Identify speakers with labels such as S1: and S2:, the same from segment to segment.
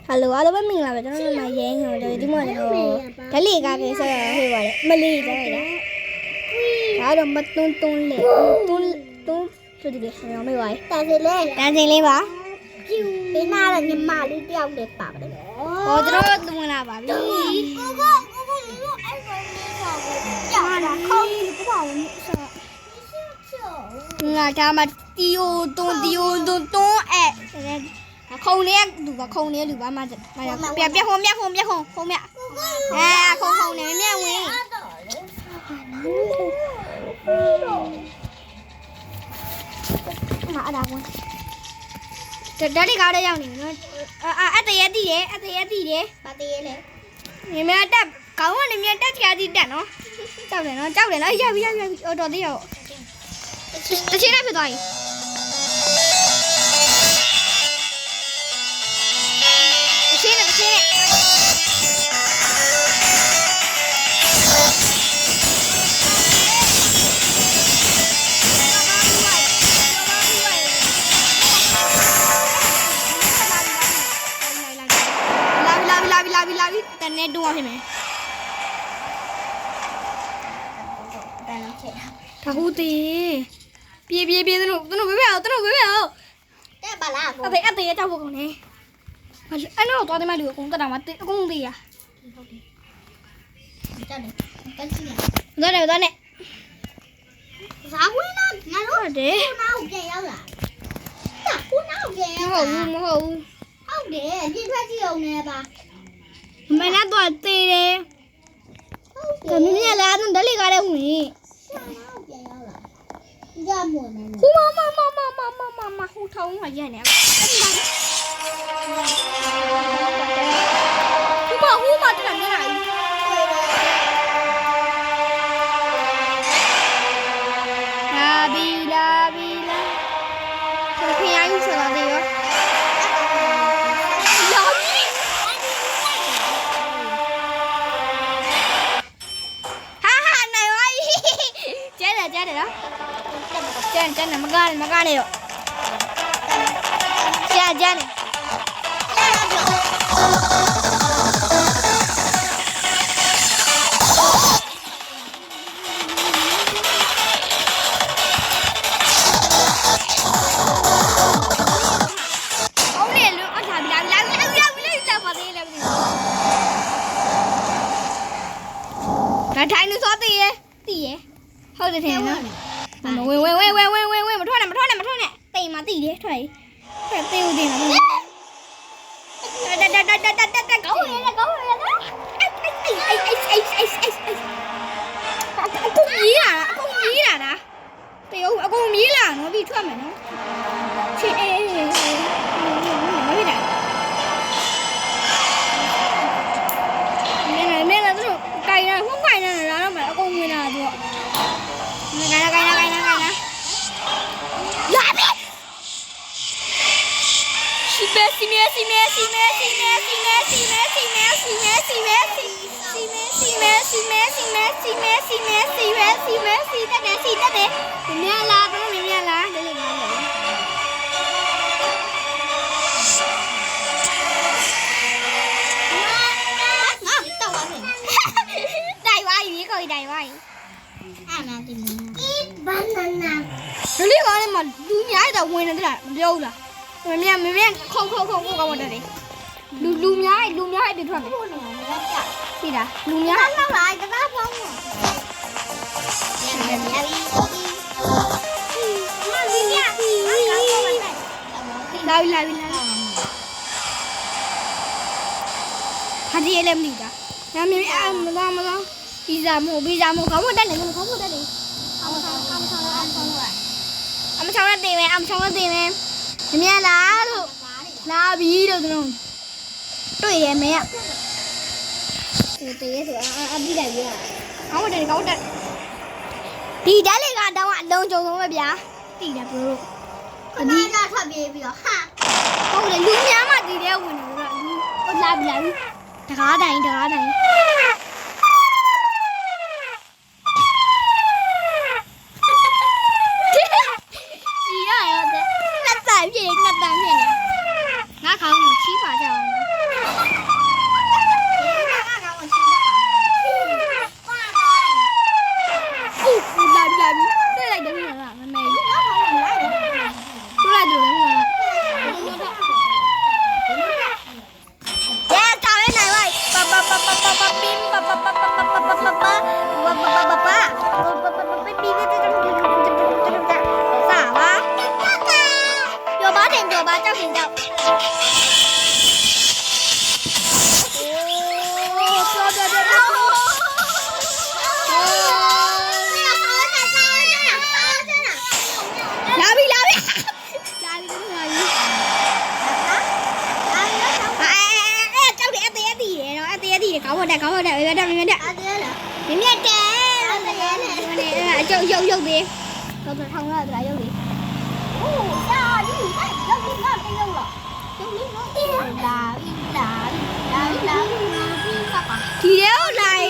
S1: Hello အားလုံးပဲမင်္ဂလာပါကျွန်တော်တို့ရဲငေါ်တယ်ဒီမှာတော့ဓလိကားကဆက်ရဟေးပါတယ်မလေးကြရတာဒါတော့မတွန်းတွန်းလေတွန်းဆိုဒီလေရောမေးပါတန်စင်လေးပါဒီနာတော့ညီမလေးတယောက်တည်းပါပါတယ်ဟောကျွန်တော်တို့ဝင်လာပါပြီကိုအဲ့ကောင်လေးပါဘူးကြာတာခေါင်းကြီးပေါ့ဆောငါဒါမှတီယိုတွန်းအဲ့ခုံလေးလူပါခုံလေးလူပါမပြပြခုံမြခုံမြခုံခုံမြခုံနေမြဝင်ငါအဲ့ဒါဝင်ဓာတ်လေးကားတဲ့ရောက်နေနော်အတရတိတယ်ဗာတရလေမြင်မြတက်ကောင်းကနေမြတက်ချာတိတက်နော်ကြောက်တယ်နော်ရပြီအော်တော်သေးရောတချင်းနဲ့ဖြစ်သွားပြီတချင်းလာပြီတန်နေတွန်းအောင်ဖြစ်မယ်တခုတည်းပြေးသူတို့ဘေးအောင်တဲ့ပါလားအသေးတောက်ဖို့ကုန်နေအဲ့တော့သွားတယ်မလူအကုန်တက်တာမအကုန်သေးရတက်တယ်ကန်စီရသွားနေဇာဝင်လာငါတို့တယ်ခုနောက်ပြန်ရောက်လာခုနောက်ပြန်ရောက်လာမဟုတ်ဟုတ်တယ်ပြည့်ထွက်ကြည့်အောင်လည်းပါမနက်တော့သေးတယ်ဟုတ်တယ်မင်းလည်းအဲ့ဒါလေးကားတဲ့ဝင်နောက်ပြန်ရောက်လာကြမွန်နေခုမဟိုထောင်းမှာရက်နေအဲ့ဒါဟိုမှာတက်နေလိုက်လာဘီခင်ရယူဆိုတော့တယ်ရောကျန်မကားနေတော့ကျန်နေဒါထိုင်လို့စောတည်ရဟုတ်တယ်ထင်နော်ဝင်မထွက်နဲ့တိမ်မတိတယ်ထွက်တေးဦးတင်လားတက်ကောင်းရလားအကုန်မြည်လာတာတေးဦးအကုန်မြည်လာနော်ပြီးထွက်မယ်နော်ချစ်အေးမဖြစ်တာမင်းတို့ကိုင်ရဟိုကိုင်နေတာတော့မအကုန်ဝင်လာတော့ကိုင်လာလာပြီစီမဲတက်နေစီတက်နေမြင်လားတော့မြင်လားဒါလေးပါလေငါတော့ပါမယ်တိုင်ဝါရီကိုတိုင်ဝါရီအာနာတင်ဘန်နာနာဒီလေးကလည်းမလူများတော့ဝင်နေတယ်လားမပြောဘူးလားမင်းခုံကောင်းတယ်လေလူများပြထွက်မယ်သိလားလူများလောက်လာတကားပေါင်းလာဟာဒီလည်းမလီတာမင်းမကောဗီဇာမို့ခေါင်းမတက်နေအမချောင်းနဲ့တင်မယ်မြင်လားလို့လာပြီလို့တို့တွေ့တယ်မင်းကတည်းဆိုအပြီးလိုက်ပြီကောင်းတယ်ဒီဓာတ်လေးကတော့အလုံးကြုံဆုံးပဲဗျာတိတယ်ဘလို့ခဏကထွက်ပြေးပြီးတော့ဟာဟုတ်တယ်လူများမှဒီထဲဝင်နေတော့လူလာပြီတကားတိုင်းနှစ်တန်ဖြစ်နေငါခေါင်းကိုချီးပါကြအောင် တက်ခေါင်းတက်မြင်တက်မြင်တက်
S2: အားသေးလား
S1: မြင်တက်တယ်
S2: အားသေးလား
S1: အကျုပ်ရုပ်သေးတော့ထောင်ရတာရုပ်သေး
S2: 哦，下雨，哎，要不那没有了，有你我的啦啦啦啦啦，啥吧？
S1: ဒီတော့လာရ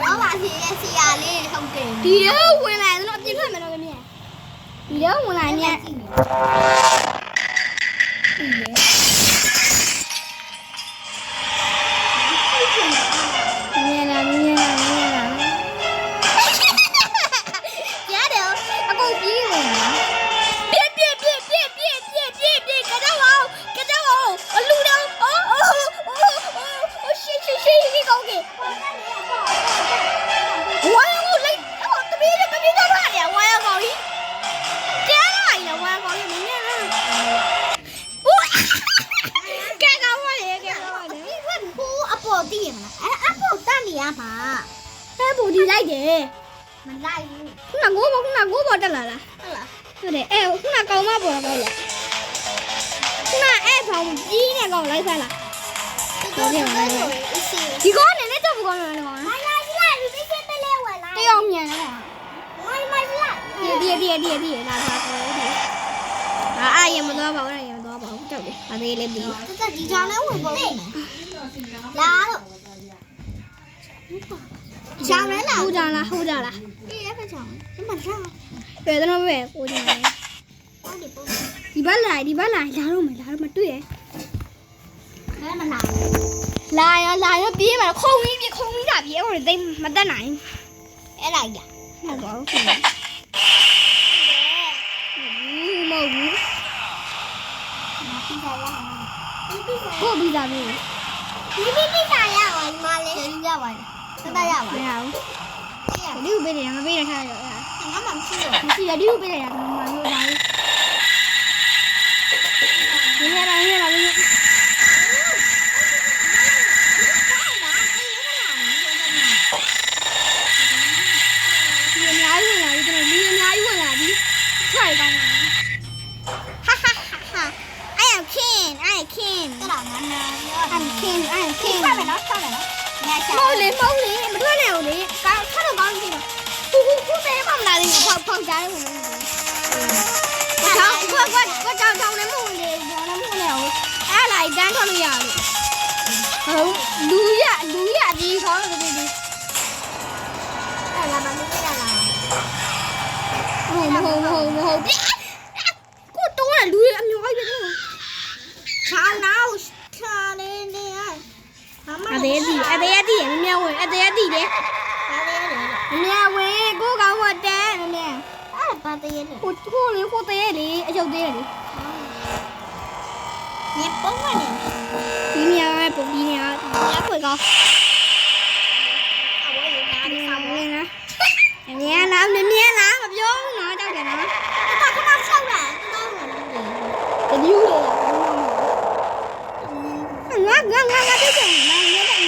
S2: 老板是是压力很大。
S1: ဒီတော့ဝင်လာတော့အပြစ်ထွက်မယ်တော့မြင်ဒီတော့ဝင်လာမြင်မြင်လာရတယ်အကုန်ပြေးဝင်လာပြေးကတော့အလူတော့အိုးရှင်းကောင်းကြီးဝါရောလိုက်တပီးတော့ရတယ်ဝါရောကောင်းကြီးကြားလိုက်လားဝါရောကောင်းကြီးမင်းနဲ့လားကဲကောင်းပါလေ
S2: 你问我阿婆地嘛？哎，阿婆带你啊嘛？
S1: ဟဲ့ဘူဒီလိုက်တယ်
S2: 没来过。
S1: ခုနကိုပေါ်တက်လာလား
S2: 好了。
S1: ဟုတ်တယ်အဲခုနကောင်မပေါ်တော့လေခုနအဲ့ဖောင်ကြီးနဲ့ကောင်လိုက်ဖက်လာ
S2: 这个有一些。
S1: ဒီကောင်နဲ့လည်းတော့ဘူးကောင်လည်းကောင်
S2: 哎呀，是啦，你这些被来我来。
S1: တယောက်မြန်တော့
S2: 我买是啦。
S1: ဒီလာသွားတယ်အာရမတော့ပါဘူးရမတော့ပါဘူးကြောက်တယ်အသေးလေးပြီး
S2: 这底下来我不会。来了。下来了。
S1: ဟုတ်ကြလားဟုတ်ကြလား
S2: 你也不讲，你马上。
S1: ပဲတော့ပဲကိုကြည့်နေ
S2: 我的不。
S1: ဒီဘက်လာလာတော့မတွေ့ရ
S2: 来嘛拿。
S1: လာရပြေးမှာခုံပြီးတာပြေးဟိုတိတ်မတက်နိုင်
S2: 哎来呀。
S1: ဟုတ်ပါဘူးမဟုတ်ဘူး ကိုပြီးသားပြီ
S2: 你比啥呀？我妈嘞。谁呀我？这大呀
S1: မ
S2: 我。
S1: ရဘူးဒီကိုပေးတယ်မပေးရထားရ
S2: 俺妈吃了。
S1: မရှိရဒီကိုပေးတယ်ကမမလို့ဒါလေးဒီနေ့လာနေလာလို့ဒီအများကြီးဝင်လာပြီကျွန်တော်ဒီအများကြီးဝင်လာပြီထွက်ကောင်းပါဟာ I am king
S2: 这老男人。
S1: I'm king
S2: 上来了，上来了。你看下。
S1: မဟုတ်လေမထွက်နဲ့ဦးလေကောင်းထွက်တော့ကောင်းကြည့်တော့ခုသေးမှမလာသေးဘူးဖောက်ကြားနေဝင်လို့ကြောင်ကိုကြောင်လည်းမဝင်လေကြောင်လည်းမဝင်လေအဲ့လာတန်းထွက်လို့ရလို့ဟုတ်လူရဒီခေါင်းလို့ဒီ
S2: 来了吧，你来了。
S1: မဟုတ်ကိုတော့လူရအမျိုးကြီးပဲ
S2: 长脑差的呢。
S1: အသေးတည်မမြဝင်အသေးတည်လေ
S2: 哪里来了？
S1: မမြဝင်ကိုကောင်းဝတ်တယ်မမြ
S2: 啊，把这也来。
S1: ကိုသေးလေအယုတ်သေးလေ
S2: 你甭管你。
S1: ဒီနေရာပုံဒီနေရာလက်ခွေကောင်း
S2: 我有哪里上我？
S1: ဝင်လားအမြဲလားမမြဲလားမပြောဘူးနော်ကြောက်တယ်နော်
S2: 他干嘛上来？干嘛我？
S1: တဒီဦးလေငါတိတ်တယ်ငါမြဲတယ်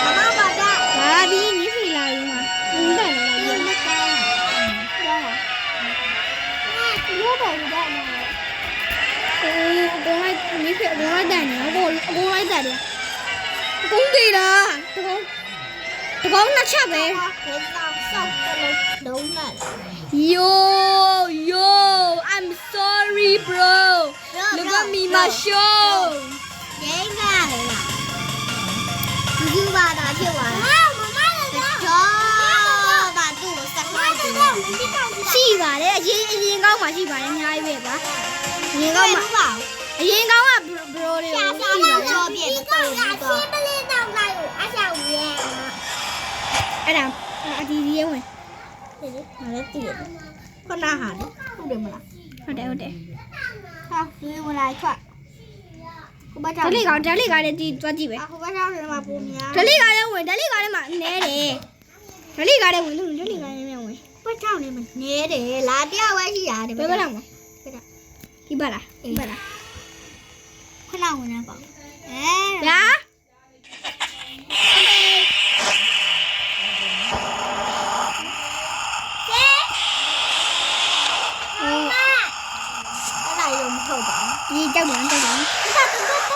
S2: 妈妈把这。
S1: ဟာဒီမြည်စီလာယူမှာဦးတယ်လားယူမှာရောပါဦးတယ်နော်ကိုလိုက်မြည်စီကိုလိုက်တယ်နော်ကိုလိုက်တယ်ကုန်းသေးလားတကောင်းနှစ်ချက်ပဲ
S2: 给上楼那了。
S1: Yo, I'm sorry, bro. Look at me, my show.
S2: 谁干的啦？你就把它去玩。我妈的走，把肚子塞坏了。
S1: ရှိပါတယ်အရင်ကောင်းမှရှိပါတယ်အများကြီးပဲကွာအရင်ကောင်းမှအရင်ကောင်းက bro တွေ
S2: 下
S1: ရှိ
S2: 下
S1: ပါ
S2: 到
S1: တယ်
S2: 这边的豆子多。不知道哪有阿下午耶？
S1: အဲ့ဒါအတီးကြီးဝင်
S2: 哪来点？快拿下的，不对么啦？
S1: ဟုတ်တယ်
S2: 好，所以我来看。我把这
S1: ဓလိကောင်လည်းဒီသွားကြည့်ပဲ
S2: 啊，我把这人嘛不明。
S1: ဓလိကောင်လည်းဝင်ဓလိကောင်လည်းမနဲတယ်ဓလိကောင်လည်းဝင်လို့ဓလိကောင်လည်းဝင်
S2: 我找你们，你的拉掉我是呀的。
S1: ဘယ်ဘက်လောက်မ
S2: 对的。
S1: ဒီဘက်လားဒီဘက်လား
S2: 快拿我那包。哎。
S1: ညာ
S2: 那有没有吧？
S1: ဒီကြောက်တယ်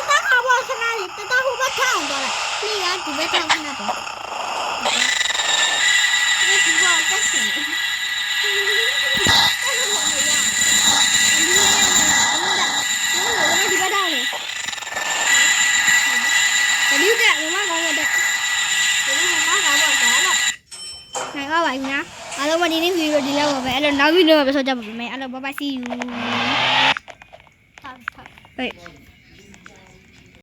S2: 他看我ခဏလေးတတဟိုဘက်ထောင်းသွားလိုက်။နေ့ကဒီဘက်ထောင်းခဏတော့။ဒီဘောတက်ရှင်။
S1: ဒီဘက်ထောင်းလေဒီကမမကောင်းတဲ့
S2: ဒီနေ့မမကတော့ဒါတော့
S1: နိုင်ပါပါခင်ဗျာအားလုံးမဒီနေ့ဗီဒီယိုဒီလောက်ပါပဲအဲ့တော့နောက်ဗီဒီယိုမှာပဲဆက်ကြပါမယ်အဲ့တော့ bye bye see you
S2: ထောက်ထောက်
S1: Wait.